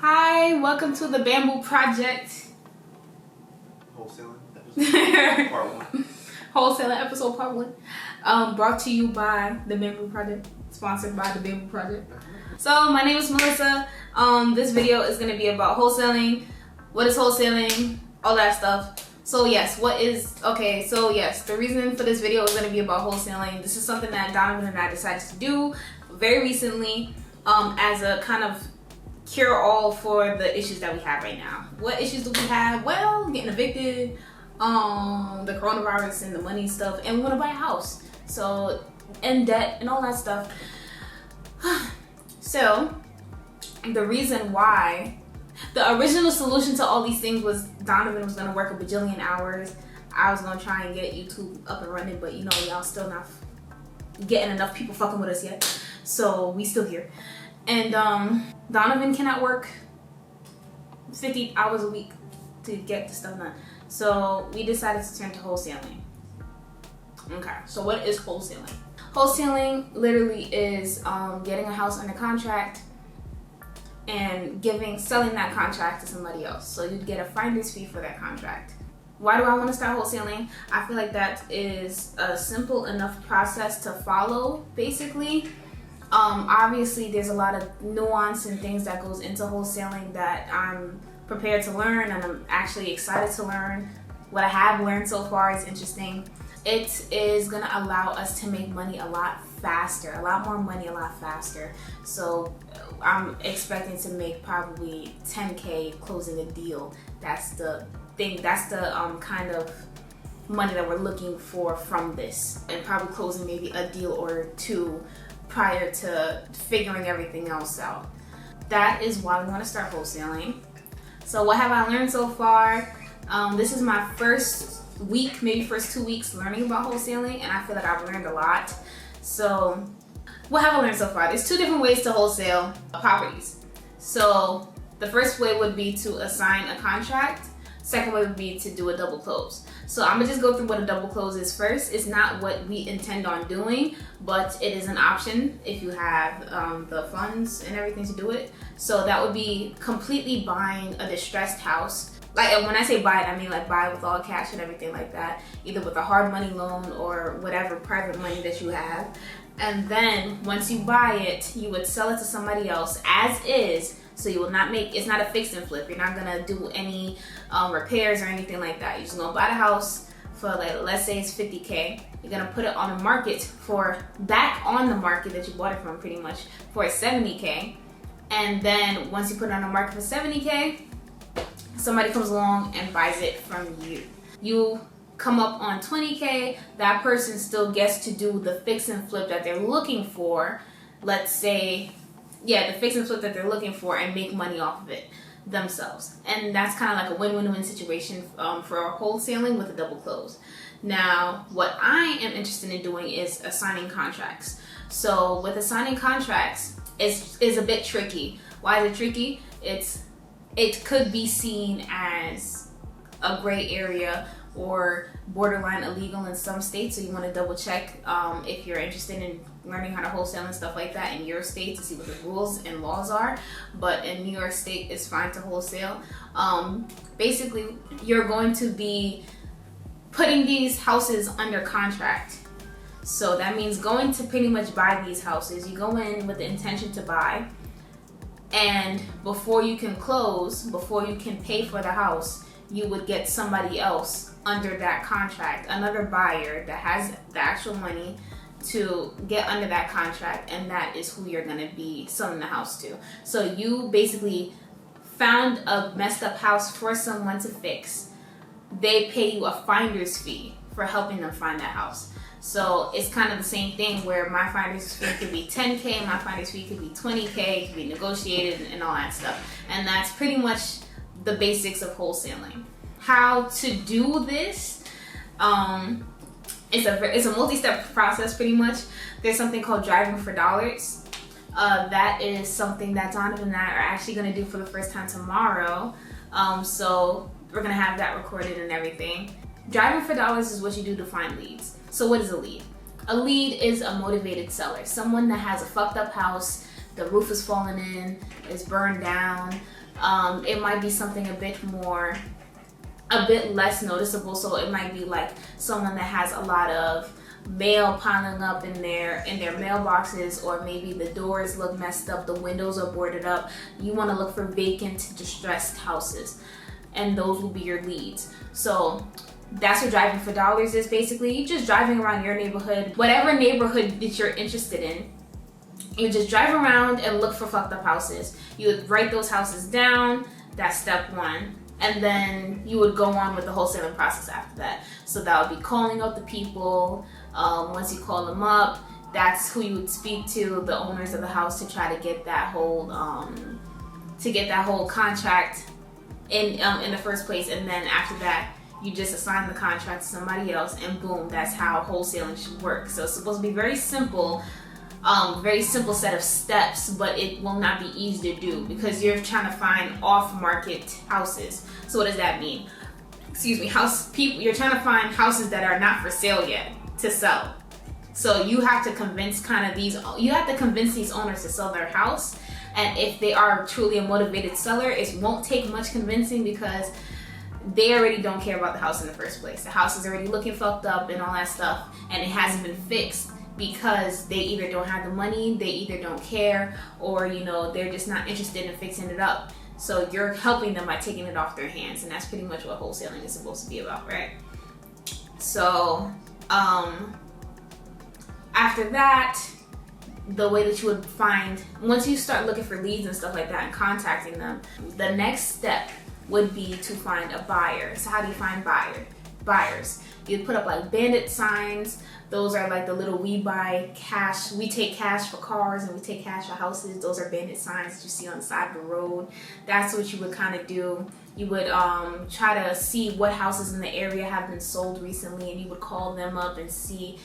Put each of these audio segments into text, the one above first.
Hi, welcome to the Bamboo Project. Wholesaling episode part 1. Wholesaling episode part 1. Brought to you by the Bamboo Project. Sponsored by the Bamboo Project. So my name is Melissa. This video is going to be about wholesaling. What is wholesaling? All that stuff. So yes, the reason for this video is going to be about wholesaling. This is something that Donivan and I decided to do very recently as a kind of cure-all for the issues that we have right now. What issues do we have? Well, getting evicted, the coronavirus and the money stuff, and we want to buy a house. So, and debt and all that stuff. So, the reason why, the original solution to all these things was Donivan was going to work a bajillion hours. I was going to try and get YouTube up and running, but you know, y'all still not getting enough people fucking with us yet. So, we still here. And Donivan cannot work 50 hours a week to get the stuff done. So we decided to turn to wholesaling. Okay, so what is wholesaling? Wholesaling literally is getting a house under contract and selling that contract to somebody else. So you'd get a finder's fee for that contract. Why do I want to start wholesaling? I feel like that is a simple enough process to follow, basically. Obviously there's a lot of nuance and things that goes into wholesaling that I'm prepared to learn, and I'm actually excited to learn. What I have learned so far is interesting. It is going to allow us to make money a lot faster, a lot more money a lot faster. So I'm expecting to make probably 10K closing a deal. That's the thing, that's the kind of money that we're looking for from this, and probably closing maybe a deal or two prior to figuring everything else out. That is why we want to start wholesaling. So what have I learned so far? This is my first week, maybe first 2 weeks learning about wholesaling, and I feel like I've learned a lot. So what have I learned so far? There's 2 different ways to wholesale properties. So the first way would be to assign a contract. Second way would be to do a double close. So I'm gonna just go through what a double close is first. It's not what we intend on doing, but it is an option if you have the funds and everything to do it. So that would be completely buying a distressed house. Like, when I say buy it, I mean like buy it with all cash and everything like that, either with a hard money loan or whatever private money that you have. And then once you buy it, you would sell it to somebody else as is. So you will not make, it's not a fix and flip. You're not gonna do any repairs or anything like that. You're just gonna buy the house for, like, let's say it's 50K. You're gonna put it on the market back on the market that you bought it from, pretty much, for 70K. And then once you put it on the market for 70K, somebody comes along and buys it from you. You come up on 20K, that person still gets to do the fix and flip that they're looking for. Let's say, the fix and flip that they're looking for, and make money off of it themselves. And that's kind of like a win-win-win situation for wholesaling with a double close. Now, what I am interested in doing is assigning contracts. So with assigning contracts, is a bit tricky. Why is it tricky? It could be seen as a gray area or borderline illegal in some states, so you want to double check if you're interested in learning how to wholesale and stuff like that in your state to see what the rules and laws are. But in New York State, it's fine to wholesale. Basically, you're going to be putting these houses under contract. So that means going to pretty much buy these houses. You go in with the intention to buy, and before you can close, before you can pay for the house, you would get somebody else under that contract, another buyer that has the actual money to get under that contract, and that is who you're gonna be selling the house to. So you basically found a messed up house for someone to fix. They pay you a finder's fee for helping them find that house. So it's kind of the same thing where my finder's fee could be 10K, my finder's fee could be 20K, it could be negotiated and all that stuff. And that's pretty much the basics of wholesaling. How to do this? It's a multi-step process pretty much. There's something called driving for dollars. That is something that Donivan and I are actually going to do for the first time tomorrow. So we're going to have that recorded and everything. Driving for dollars is what you do to find leads. So what is a lead? A lead is a motivated seller, someone that has a fucked up house, the roof is falling in, it's burned down, It might be something a bit less noticeable. So it might be like someone that has a lot of mail piling up in their mailboxes, or maybe the doors look messed up, the windows are boarded up. You want to look for vacant, distressed houses, and those will be your leads. So that's what driving for dollars is. Basically, you're just driving around your neighborhood, whatever neighborhood that you're interested in. You just drive around and look for fucked up houses. You would write those houses down. That's step one. And then you would go on with the wholesaling process after that. So that would be calling out the people. Once you call them up, that's who you would speak to, the owners of the house, to try to get that whole contract in the first place. And then after that, you just assign the contract to somebody else, and boom, that's how wholesaling should work. So it's supposed to be very simple set of steps, but it will not be easy to do because you're trying to find off-market houses. So what does that mean? Excuse me, you're trying to find houses that are not for sale yet to sell. So you have to convince these owners to sell their house. And if they are truly a motivated seller, it won't take much convincing because they already don't care about the house in the first place. The house is already looking fucked up and all that stuff, and it hasn't been fixed because they either don't have the money, they either don't care, or they're just not interested in fixing it up. So you're helping them by taking it off their hands, and that's pretty much what wholesaling is supposed to be about, right? So after that, the way that you would find, once you start looking for leads and stuff like that and contacting them, the next step would be to find a buyer. So how do you find buyers? You put up like bandit signs. Those are like the little we take cash for cars and we take cash for houses. Those are bandit signs that you see on the side of the road. That's what you would kind of do. You would try to see what houses in the area have been sold recently, and you would call them up and see,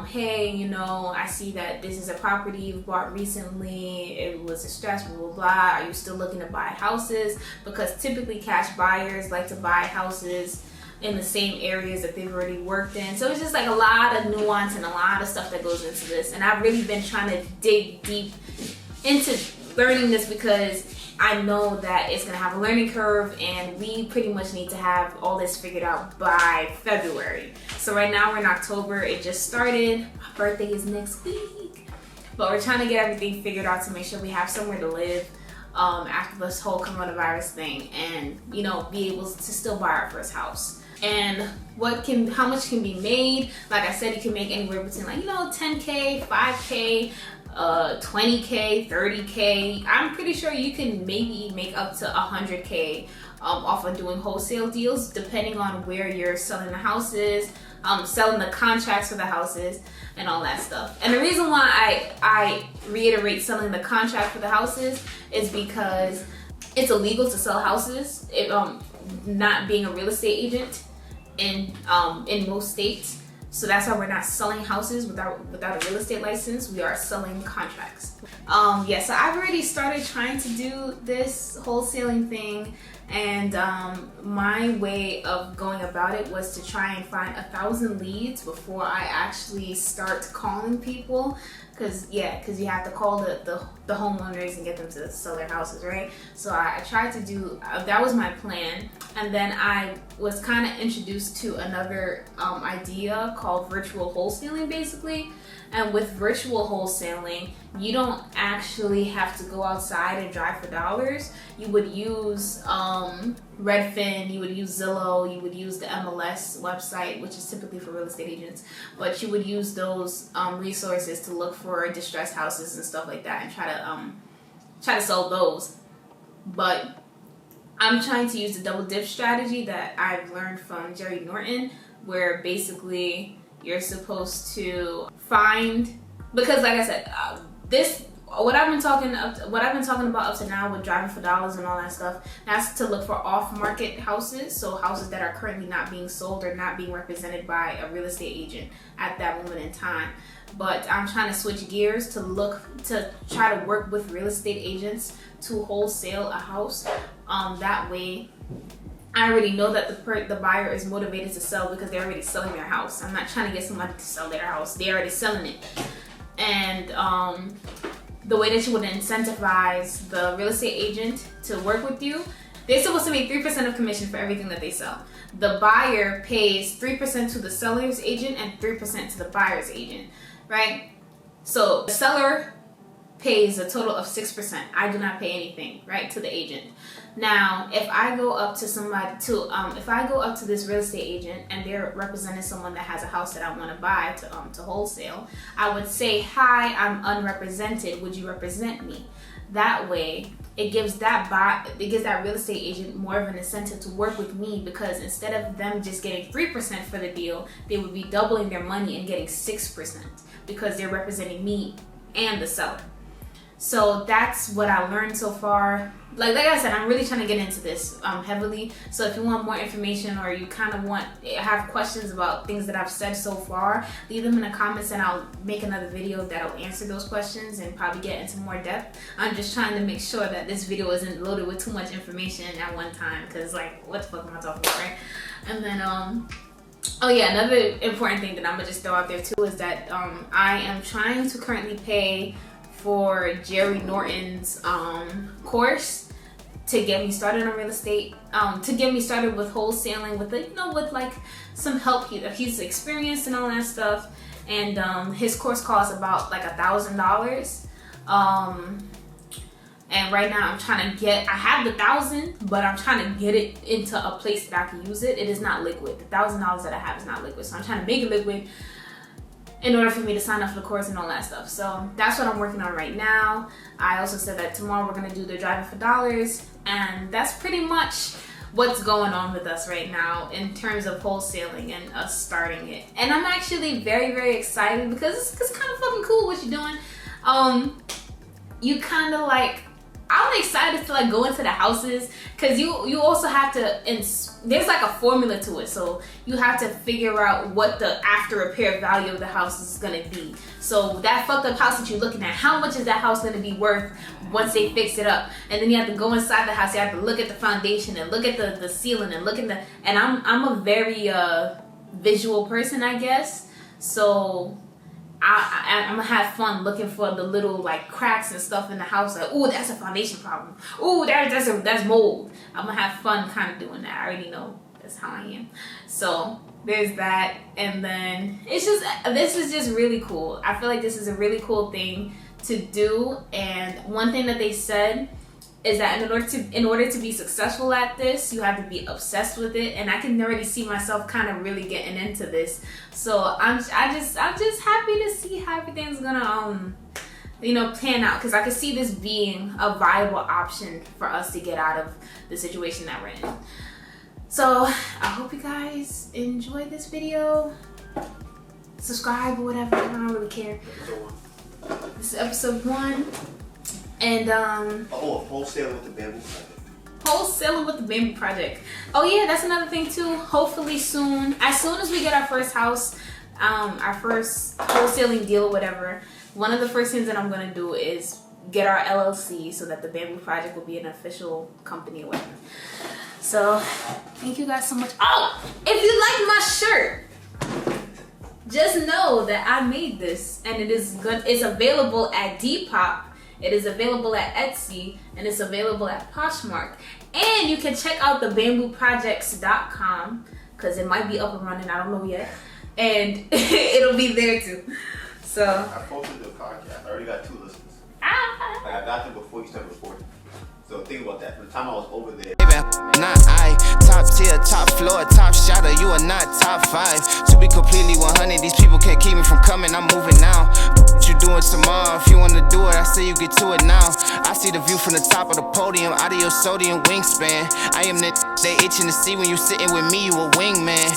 hey, I see that this is a property you've bought recently. It was distressed, blah, blah, blah. Are you still looking to buy houses? Because typically cash buyers like to buy houses in the same areas that they've already worked in. So it's just like a lot of nuance and a lot of stuff that goes into this. And I've really been trying to dig deep into learning this because I know that it's gonna have a learning curve, and we pretty much need to have all this figured out by February. So right now we're in October, it just started. My birthday is next week. But we're trying to get everything figured out to make sure we have somewhere to live after this whole coronavirus thing, and be able to still buy our first house. And how much can be made? Like I said, you can make anywhere between 10K, 5K, 20K, 30K. I'm pretty sure you can maybe make up to 100K off of doing wholesale deals, depending on where you're selling the houses, selling the contracts for the houses, and all that stuff. And the reason why I reiterate selling the contract for the houses is because it's illegal to sell houses, not being a real estate agent in most states. So that's why we're not selling houses without a real estate license. We are selling contracts. So I've already started trying to do this wholesaling thing, and my way of going about it was to try and find 1,000 leads before I actually start calling people. Because you have to call the homeowners and get them to sell their houses, right? So I tried to do, that was my plan. And then I was kind of introduced to another idea called virtual wholesaling, basically. And with virtual wholesaling, you don't actually have to go outside and drive for dollars. You would use Redfin, you would use Zillow, you would use the MLS website, which is typically for real estate agents. But you would use those resources to look for distressed houses and stuff like that, and try to sell those. But I'm trying to use the double dip strategy that I've learned from Norton, where basically you're supposed to find, because like I said, what I've been talking about up to now with driving for dollars and all that stuff, that's to look for off-market houses, so houses that are currently not being sold or not being represented by a real estate agent at that moment in time. But I'm trying to switch gears to try to work with real estate agents to wholesale a house. That way, I already know that the buyer is motivated to sell because they're already selling their house. I'm not trying to get somebody to sell their house. They're already selling it. And the way that you would incentivize the real estate agent to work with you, they're supposed to make 3% of commission for everything that they sell. The buyer pays 3% to the seller's agent and 3% to the buyer's agent, right? So the seller pays a total of 6%. I do not pay anything, right, to the agent. Now, if I go up to if I go up to this real estate agent and they're representing someone that has a house that I want to buy to wholesale, I would say, "Hi, I'm unrepresented. Would you represent me?" That way, it gives that real estate agent more of an incentive to work with me, because instead of them just getting 3% for the deal, they would be doubling their money and getting 6% because they're representing me and the seller. So that's what I learned so far. Like I said, I'm really trying to get into this heavily. So if you want more information, or you kind of have questions about things that I've said so far, leave them in the comments and I'll make another video that'll answer those questions and probably get into more depth. I'm just trying to make sure that this video isn't loaded with too much information at one time, because like, what the fuck am I talking about, right? And then oh yeah, another important thing that I'm gonna just throw out there too is that I am trying to currently pay for Jerry Norton's course to get me started on real estate, to get me started with wholesaling, with with like some help. He's experienced and all that stuff, and his course costs about like $1,000. And right now I'm trying to I have the $1,000, but I'm trying to get it into a place that I can use it. It is not liquid. The $1,000 that I have is not liquid, so I'm trying to make it liquid in order for me to sign up for the course and all that stuff. So that's what I'm working on right now. I also said that tomorrow we're gonna do the Driving for Dollars, and that's pretty much what's going on with us right now in terms of wholesaling and us starting it. And I'm actually very, very excited because it's kind of fucking cool what you're doing. You kind of like, I'm excited to like go into the houses, because you also have to, there's like a formula to it, so you have to figure out what the after repair value of the house is gonna be. So that fucked up house that you're looking at, how much is that house gonna be worth once they fix it up? And then you have to go inside the house, you have to look at the foundation and look at the ceiling and look at and I'm a very visual person, I guess, so I'm gonna have fun looking for the little like cracks and stuff in the house. Like, ooh, that's a foundation problem. Ooh, that's mold. I'm gonna have fun kind of doing that. I already know that's how I am. So there's that, and then this is just really cool. I feel like this is a really cool thing to do. And one thing that they said is that in order to be successful at this, you have to be obsessed with it, and I can already see myself kind of really getting into this. So I'm just happy to see how everything's gonna pan out, because I can see this being a viable option for us to get out of the situation that we're in. So I hope you guys enjoy this video. Subscribe or whatever, I don't really care. This is episode 1. And wholesaling with the bamboo project. Wholesaling with the bamboo project. Oh yeah, that's another thing too. Hopefully soon as we get our first house, our first wholesaling deal or whatever, one of the first things that I'm gonna do is get our LLC so that the bamboo project will be an official company or whatever. So thank you guys so much. Oh, if you like my shirt, just know that I made this, and it is good. It's available at Depop. It is available at Etsy, and it's available at Poshmark. And you can check out the bambooprojects.com, because it might be up and running, I don't know yet. And it'll be there too. So I posted the podcast. I already got 2 listens. Like, I got them before you started recording. So think about that. From the time I was over there. Not I, top tier, top floor, top shotter, you are not top 5. To be completely 100, these people can't keep me from coming, I'm moving now. What you doing tomorrow? If you wanna do it, I say you get to it now. I see the view from the top of the podium, out of your sodium wingspan. I am the they itching to see when you sitting with me, you a wingman.